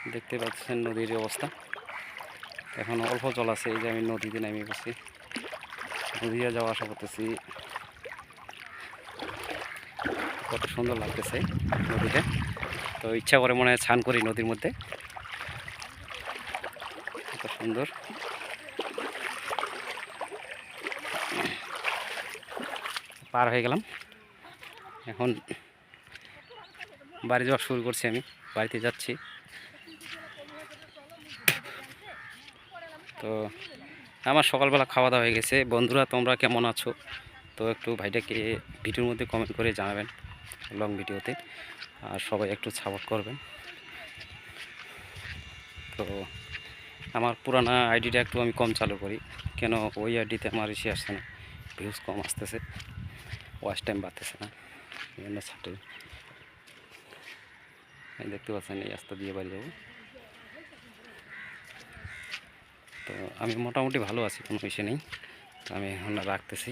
দেখতে পাচ্ছেন নদীর অবস্থা, এখন অল্প জল আছে। এই যে আমি নদীতে নেমে গেছি, নদীতে যাওয়া আসা করতেছি। কত সুন্দর লাগতেছে নদীতে, তো ইচ্ছা করে মনে হয় স্নান করি নদীর মধ্যে, কত সুন্দর। পার হয়ে গেলাম, এখন বাড়ি যাওয়া শুরু করছি। আমি বাড়িতে যাচ্ছি। তো আমার সকালবেলা খাওয়া দাওয়া হয়ে গেছে। বন্ধুরা, তোমরা কেমন আছো? তো একটু ভাইটাকে ভিডিওর মধ্যে কমেন্ট করে জানাবেন, লং ভিডিওতে, আর সবাই একটু সাপোর্ট করবেন। তো আমার পুরানা আইডিটা একটু আমি কম চালু করি, কেন ওই আইডিতে আমার এসে আসছে না, ভিউজ কম আসতেছে, ওয়াচ টাইম বাড়তেছে না, এই জন্য ছাড়তে। দেখতে পাচ্ছেন এই রাস্তা দিয়ে বাড়ি যাবো। তো আমি মোটামুটি ভালো আছি, কোনো বিষয় নেই। তো আমি এখন রাখতেছি।